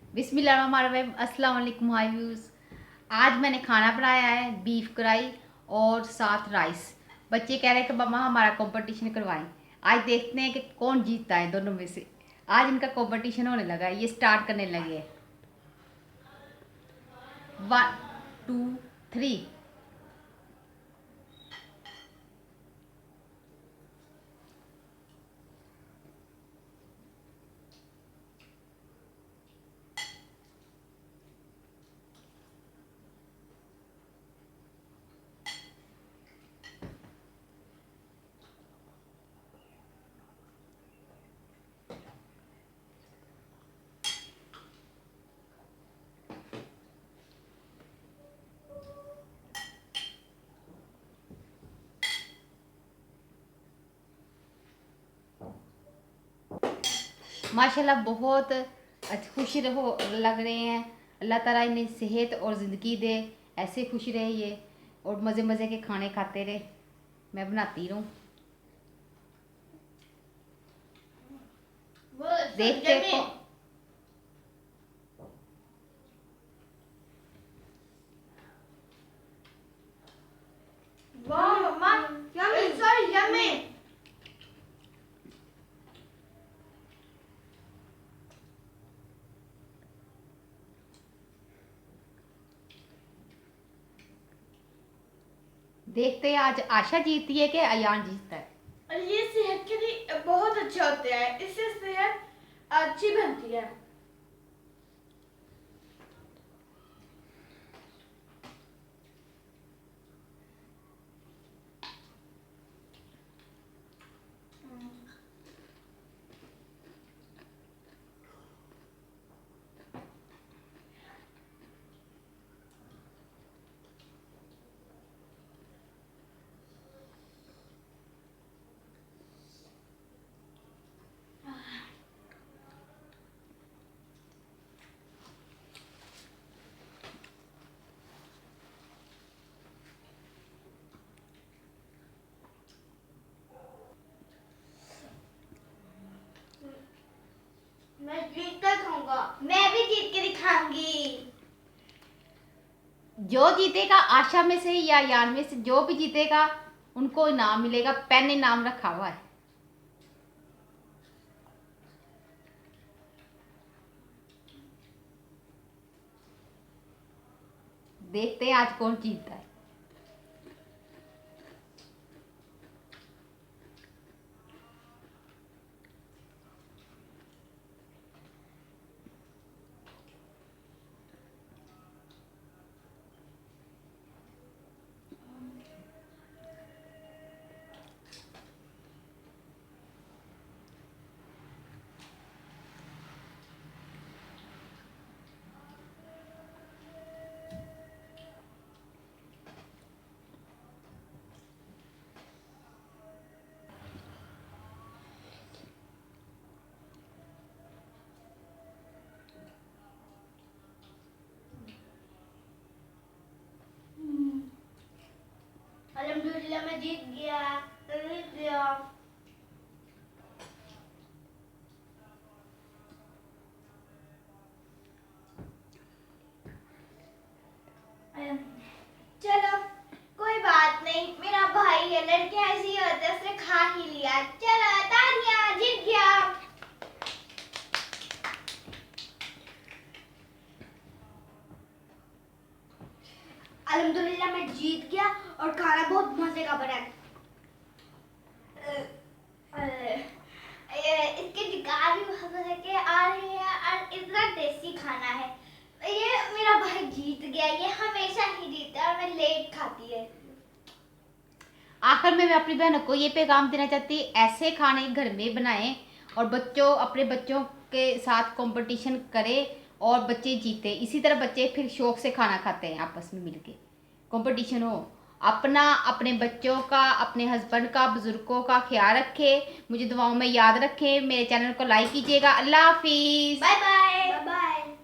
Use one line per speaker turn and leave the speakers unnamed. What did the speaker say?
बिस्मिल्लाहिर्रहमानिर्रहीम। अस्सलाम वालेकुम हाय व्यूज़। आज मैंने खाना बनाया है बीफ कढ़ाई और साथ राइस। बच्चे कह रहे हैं कि मम्मा हमारा कंपटीशन करवाएं। आज देखते हैं कि कौन जीतता है दोनों में से। आज इनका कंपटीशन होने लगा है, ये स्टार्ट करने लगे हैं। 1 2 3। माशाल्लाह बहुत खुशी रहो लग रहे हैं। अल्लाह ताला इन्हें सेहत और ज़िंदगी दे, ऐसे खुश रहे ये और मज़े मज़े के खाने खाते रहे। मैं बनाती रहूँ। देखते को
Wow, Mama, yummy. It's so yummy.
देखते हैं आज आशा जीतती है कि अयान जीतता है।
और ये सेहत के लिए बहुत अच्छा होता है, इससे सेहत अच्छी बनती है। मैं जीत कर खाऊंगा। मैं भी जीत के दिखाऊंगी।
जो जीतेगा आशा में से या यान में से जो भी जीतेगा उनको इनाम मिलेगा। पेन इनाम रखा हुआ है। देखते हैं आज कौन जीतता है।
अल्हम्दुलिल्लाह मैं जीत गया। जीत गया। चलो कोई बात नहीं, मेरा भाई है, लड़के ऐसे ही होते हैं, उसने खा ही लिया। चलो तालियां, जीत गया। अल्हम्दुलिल्लाह मैं जीत गया और खाना बहुत मजे का बना। इसके शिकार भी बहुत मजे के आ रहे हैं और इतना टेस्टी खाना है। ये मेरा भाई जीत गया, ये हमेशा ही जीतता है और मैं लेट खाती है।
आखिर में मैं अपनी बहनों को ये पैगाम देना चाहती, ऐसे खाने घर में बनाएं और अपने बच्चों के साथ कंपटीशन करें और बच्चे जीते। इसी तरह बच्चे फिर शौक से खाना खाते हैं, आपस में मिलके कंपटीशन हो। अपना, अपने बच्चों का, अपने हस्बैंड का, बुजुर्गों का ख्याल रखें। मुझे दुआओं में याद रखें। मेरे चैनल को लाइक कीजिएगा। अल्लाह हाफिज़।
Bye bye. Bye bye.